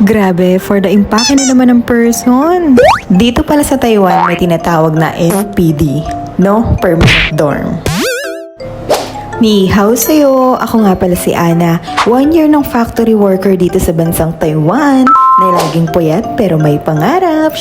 Grabe, for the impake na naman ng person. Dito pala sa Taiwan may tinatawag na NPD, no? Permanent Dorm. Ni hao sa'yo, ako nga pala si Ana. 1 year ng factory worker dito sa bansang Taiwan na laging puyat pero may pangarap.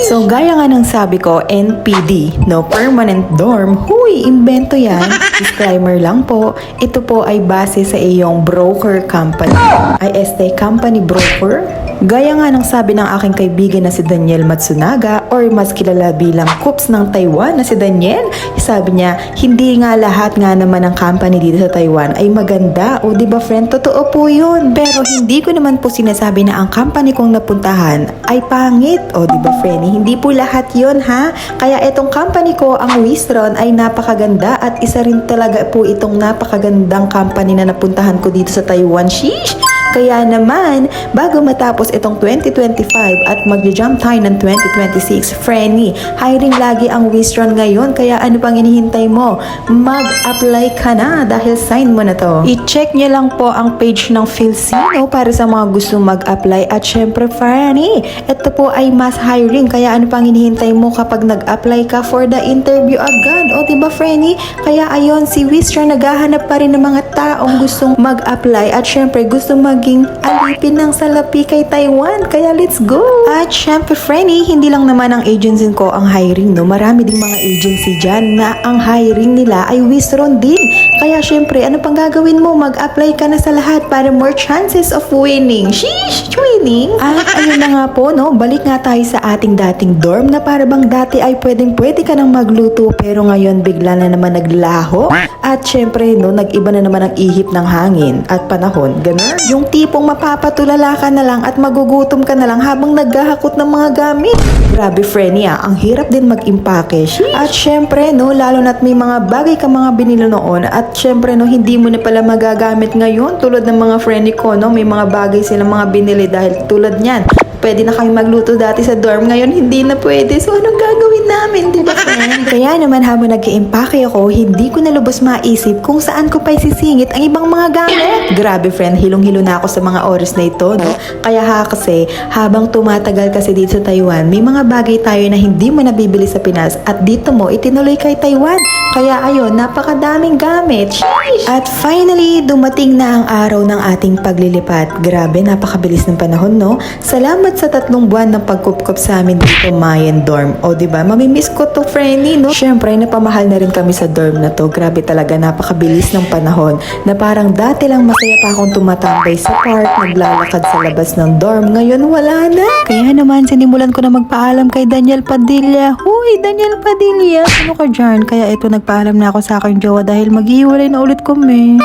So gaya nga ng sabi ko, NPD, no permanent dorm, huy, invento yan. Disclaimer lang po, ito po ay base sa iyong broker company. Ay company broker? Gaya nga ng sabi ng aking kaibigan na si Daniel Matsunaga or mas kilala bilang Coops ng Taiwan na si Daniel, sabi niya, hindi nga lahat nga naman ng company dito sa Taiwan ay maganda. O di ba friend, totoo po yun. Pero hindi ko naman po sinasabi na ang company kong napuntahan ay pangit. O di ba friend, hindi po lahat yun ha. Kaya itong company ko, ang Wistron, ay napakaganda at isa rin talaga po itong napakagandang company na napuntahan ko dito sa Taiwan. Sheesh! Kaya naman, bago matapos itong 2025 at magja-jump tayo ng 2026, Frenny, hiring lagi ang Wistron ngayon. Kaya ano pang inihintay mo? Mag-apply ka na dahil sign mo na to. I-check nyo lang po ang page ng Filsino para sa mga gusto mag-apply. At syempre, Frenny, ito po ay mass hiring. Kaya ano pang inihintay mo kapag nag-apply ka for the interview agad? O diba, Frenny? Kaya ayon, si Wistron naghahanap pa rin ng mga taong gustong mag-apply at syempre gustong maging alipin ng salapi kay Taiwan. Kaya let's go! At syempre, Frenny, hindi lang naman ang agency ko ang hiring, no? Marami ding mga agency dyan na ang hiring nila ay Wistron din. Kaya syempre, ano pang gagawin mo? Mag-apply ka na sa lahat para more chances of winning. Sheesh! Winning! At ayun na nga po, no? Balik nga tayo sa ating dating dorm na para bang dati ay pwede ka nang magluto pero ngayon bigla na naman naglaho. At syempre, no, nag-iba na naman ang ihip ng hangin at panahon. Ganun? Yung tipong mapapatulala ka na lang at magugutom ka na lang habang naghahakot ng mga gamit. Grabe, Frenny, ang hirap din mag-impake. At syempre, no, lalo na't may mga bagay ka mga binili noon at syempre, no, hindi mo na pala magagamit ngayon tulad ng mga Frenny ko, no, may mga bagay silang mga binili dahil tulad niyan. Pwede na kami magluto dati sa dorm. Ngayon, hindi na pwede. So, anong gagawin namin? Diba, friend? Kaya naman, habang nag-i-impake ako, hindi ko na lubos maisip kung saan ko pa isisingit ang ibang mga gamit. Grabe, friend. Hilong-hilo na ako sa mga oras na ito, no? Kaya kasi, habang tumatagal kasi dito sa Taiwan, may mga bagay tayo na hindi mo nabibili sa Pinas at dito mo itinuloy kay Taiwan. Kaya ayun, napakadaming gamit. Sheesh! At finally, dumating na ang araw ng ating paglilipat. Grabe, napakabilis ng panahon, no? Salamat sa 3 buwan ng pagkupkup sa amin dito, Mayan Dorm. O, diba? Mamimiss ko to, Frenny, no? Syempre, napamahal na rin kami sa dorm na to. Grabe talaga, napakabilis ng panahon. Na parang dati lang masaya pa akong tumatambay sa park, naglalakad sa labas ng dorm. Ngayon, wala na. Kaya naman, sinimulan ko na magpaalam kay Daniel Padilla. Huy, Daniel Padilla! Ano ka dyan? Kaya ito, nagpaalam na ako sa aking jowa dahil maghihiwalay na ulit kami.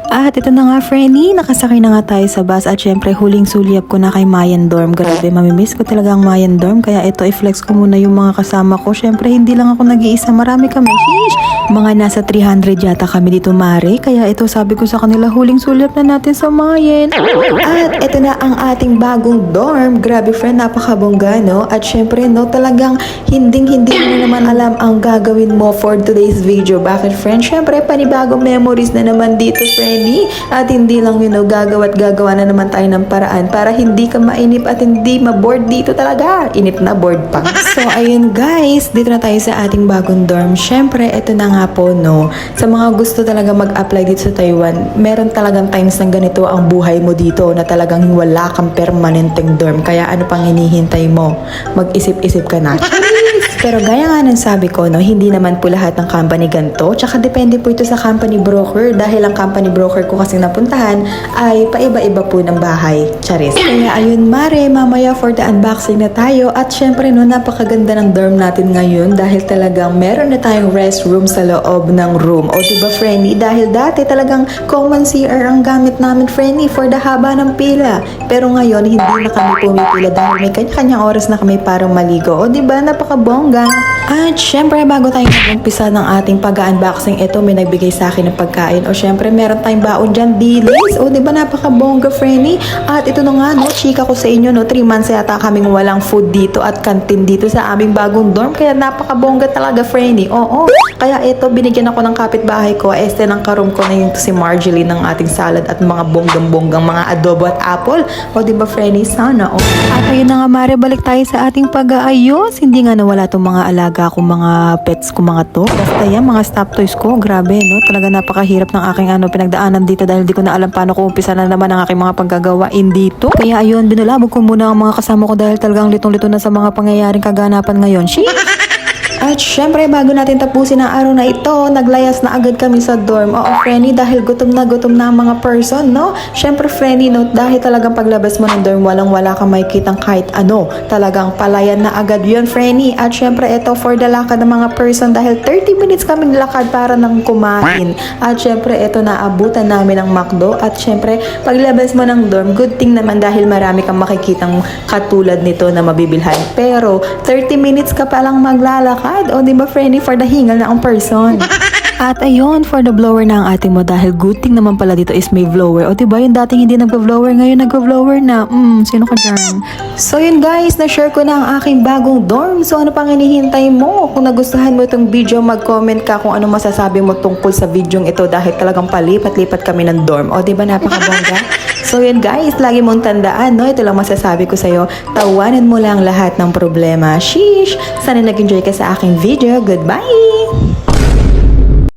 At ito na nga, Frenny, nakasakay na nga tayo sa bus at syempre huling sulyap ko na kay Mayan Dorm. Grabe, mamimiss ko talaga ang Mayan Dorm kaya ito i-flex ko muna yung mga kasama ko. Syempre hindi lang ako nag-iisa, marami kami. Sheesh! Mga nasa 300 yata kami dito, Mare. Kaya ito sabi ko sa kanila, huling sulyap na natin sa Mayan. At ito na ang ating bagong dorm. Grabe, friend, napakabongga, no? At syempre, no, talagang hindi mo na naman alam ang gagawin mo for today's video. Bakit, friend? Syempre, panibagong memories na naman dito, friend. At hindi lang yun, gagawa na naman tayo ng paraan para hindi ka mainip at hindi ma-board dito talaga. Inip na, board pa. So, ayun guys, dito na tayo sa ating bagong dorm. Syempre, ito na nga po, no. Sa mga gusto talaga mag-apply dito sa Taiwan, meron talagang times ng ganito ang buhay mo dito na talagang wala kang permanenteng dorm. Kaya ano pang hinihintay mo? Mag-isip-isip ka na. Pero gaya nga ng sabi ko, no, hindi naman po lahat ng company ganito. Tsaka depende po ito sa company broker dahil ang company broker ko kasi napuntahan ay paiba-iba po ng bahay. Charis. Kaya ayun, Mare, mamaya for the unboxing na tayo. At syempre, no, napakaganda ng dorm natin ngayon dahil talagang meron na tayong restroom sa loob ng room. O diba, Frenny? Dahil dati talagang common CR ang gamit namin, Frenny, for the haba ng pila. Pero ngayon, hindi na kami pumipila dahil may kanya-kanyang oras na kami parang maligo. O diba, napakabongga. At syempre, bago tayo mag-umpisa ng ating pag-unboxing, ito may nagbigay sa akin ng pagkain. O syempre, meron tayong baon dyan, dilis. O diba, napaka-bongga, friendly. At ito na nga, no, chika ko sa inyo, no, 3 months yata kaming walang food dito at canteen dito sa aming bagong dorm. Kaya napaka-bongga talaga, friendly. Oo. Kaya ito, binigyan ako ng kapitbahay ko. Este ng karoom ko na yung si Marjorie ng ating salad at mga bonggang-bonggang mga adobo at apple. O diba, friendly, sana. O. At ayun na nga, Mare, balik tayo sa ating pag-aayos. Hindi nga nawala itong mga alaga kung mga pets ko mga to. Basta yan, mga stop toys ko. Grabe, no? Talaga napakahirap ng aking pinagdaanan dito dahil di ko na alam paano ko umpisa na naman ang aking mga paggagawain dito. Kaya ayun, binulabog ko muna ang mga kasama ko dahil talagang litong-lito na sa mga pangyayaring kaganapan ngayon. Sheesh! At syempre, bago natin tapusin ang araw na ito, naglayas na agad kami sa dorm. Oo, friendly, dahil gutom na ang mga person, no? Syempre, friendly, no? Dahil talagang paglabas mo ng dorm, walang-wala ka makikitang kahit ano. Talagang palayan na agad yun, friendly. At syempre, ito for the lakad ng mga person dahil 30 minutes kaming lakad para nang kumain. At syempre, ito naabutan namin ng McDo. At syempre, paglabas mo ng dorm, good thing naman dahil marami kang makikitang katulad nito na mabibilhan. Pero, 30 minutes ka palang maglalakad. O, di ba, friendly, for the hingal na ang person. At ayun, for the blower na ang ating mo dahil good thing naman pala dito is may blower. O, diba, yung dating hindi nagpa-blower, ngayon nagpa-blower na. Sino ka dyan? So, yun guys, na-share ko na ang aking bagong dorm. So, ano pang hinihintay mo? Kung nagustuhan mo itong video, mag-comment ka kung ano masasabi mo tungkol sa videong ito dahil talagang palipat-lipat kami ng dorm. O, diba, napakabongga? So, yun guys, lagi mong tandaan, no? Ito lang masasabi ko sa'yo, tawanan mo lang lahat ng problema. Sheesh! Sana nag-enjoy ka sa aking video. Goodbye!